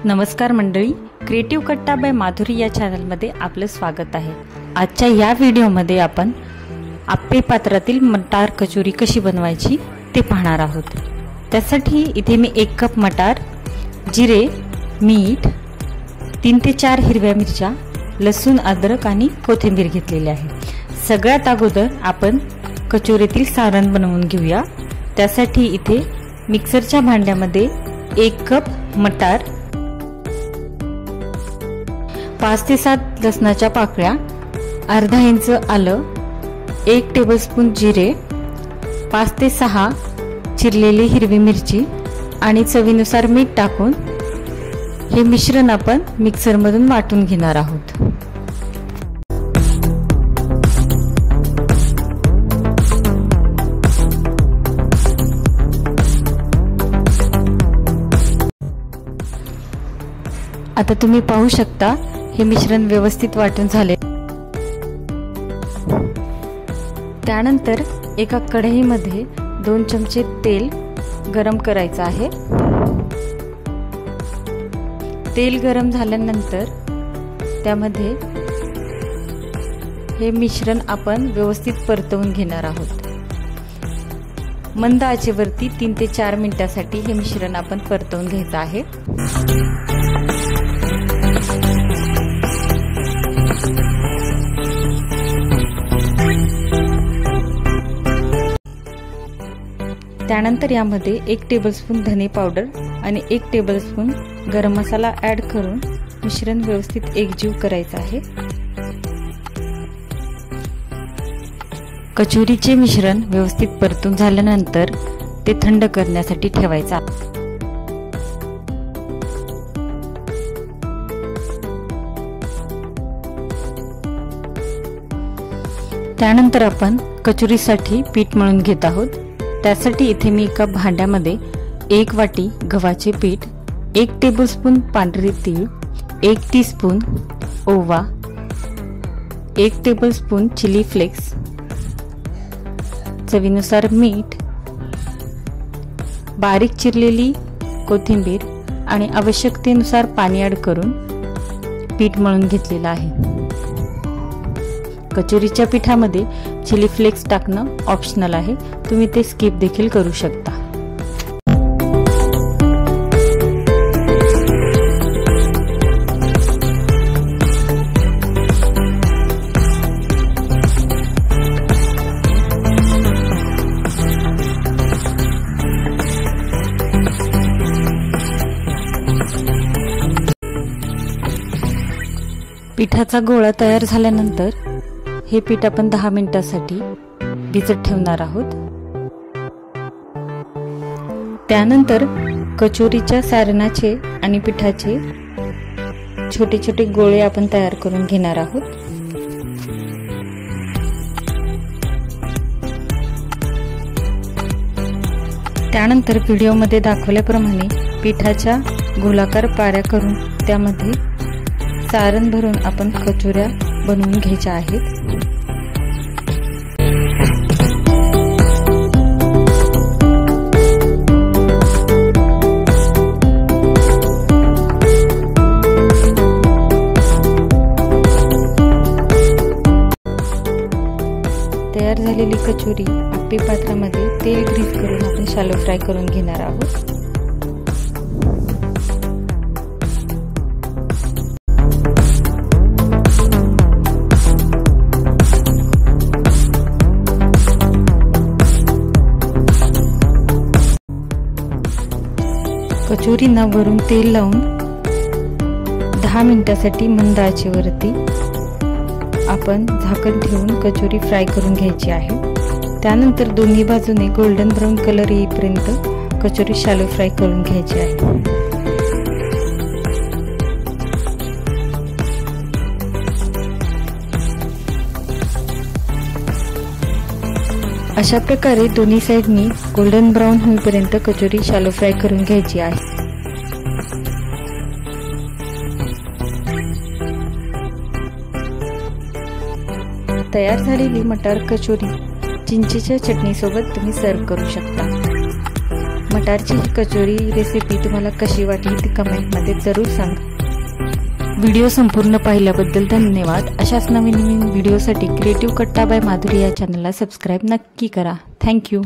नमस्कार मंडळी, क्रिएटिव्ह कट्टा बाय माधुरी या चॅनलमध्ये आपलं स्वागत आहे। आजच्या या व्हिडिओमध्ये आपण आप्पे पात्रातील मटार कचोरी कशी बनवायची ते पाहणार आहोत। त्यासाठी इथे मी 1 कप मटार, जिरे, मीठ, 3 ते 4 हिरव्या मिरच्या, लसूण, अद्रक आणि कोथिंबीर घेतलेली आहे। सगळ्यात अगोदर आपण कचोरीतील सारण बनवून घेऊया। त्यासाठी इथे मिक्सरच्या भांड्यामध्ये 1 कप मटार, 5 ते 7 लसणाच्या पाकळ्या, अर्धा इंच आलं, 1 टेबलस्पून जिरे, 5 ते 6 चिरलेली हिरवी मिरची आणि चवीनुसार मीठ टाकून हे मिश्रण आपण मिक्सरमधून वाटून घेणार आहोत। आता तुम्ही पाहू शकता हे मिश्रण व्यवस्थित वाटून झाले। त्यानंतर एका कढईमध्ये 2 चमचे तेल गरम करायचं आहे। तेल गरम झाल्यानंतर त्यामध्ये हे मिश्रण आपण व्यवस्थित परतवून घेणार आहोत। मंद आचेवरती 3 ते 4 मिनिटांसाठी हे मिश्रण आपण परतवून घ्यायचं आहे। त्यानंतर यामध्ये 1 टेबलस्पून धने पावडर आणि 1 टेबलस्पून गरम मसाला ऍड करून मिश्रण व्यवस्थित एकजीव करायचं आहे। कचोरीचे मिश्रण व्यवस्थित परतून झाल्यानंतर ते थंड करण्यासाठी ठेवायचं। त्यानंतर आपण कचोरीसाठी पीठ मळून घेत आहोत। त्यासाठी इथे मी एका भांड्यामध्ये 1 वाटी गव्हाचे पीठ, 1 टेबलस्पून पांढरे तीळ, 1 टीस्पून ओवा, 1 टेबलस्पून चिली फ्लेक्स, चवीनुसार मीठ, बारीक चिरलेली कोथिंबीर आणि आवश्यकतेनुसार पाणी ऍड करून पीठ मळून घेतलेलं आहे। कचोरीच्या पिठामध्ये चिली फ्लेक्स टाकणं ऑप्शनल आहे, तुम्ही ते स्किप देखील करू शकता। पिठाचा गोळा तयार झाल्यानंतर हे पीठ आपण 10 मिनिटांसाठी भिजत ठेवणार आहोत। त्यानंतर कचोरीच्या सारणाचे आणि पिठाचे छोटे छोटे गोळे आपण तयार करून घेणार आहोत। त्यानंतर व्हिडिओमध्ये दाखवल्याप्रमाणे पिठाच्या गोलाकार पाऱ्या करून त्यामध्ये सारण भरून आपण कचोऱ्या बनवून घ्यायच्या आहेत। तयार झालेली कचोरी आप्पे पात्रामध्ये तेल ग्रीस करून आपण शॅलो फ्राय करून घेणार आहोत। कचोरींना वरून तेल लावून 10 मिनिटांसाठी मंद आचेवरती आपण झाकण ठेवून कचोरी फ्राय करून घ्यायची आहे। त्यानंतर दोन्ही बाजूने गोल्डन ब्राऊन कलर येईपर्यंत कचोरी शॅलो फ्राय करून घ्यायची आहे। अशा प्रकारे दोन्ही साइडनी गोल्डन ब्राऊन होईपर्यंत कचोरी शॅलो फ्राय करून घ्यायची आहे। तयार झालेली मटार कचोरी चिंचेच्या चटणी सोबत तुम्ही सर्व करू शकता। मटारची ही कचोरी रेसिपी तुम्हाला कशी वाटली ती कमेंटमध्ये जरूर सांगा। व्हिडिओ संपूर्ण पाहिल्याबद्दल धन्यवाद। अशाच नवीन व्हिडिओसाठी क्रिएटिव्ह कट्टा बाय माधुरी या चॅनलला सबस्क्राईब नक्की करा। थँक्यू।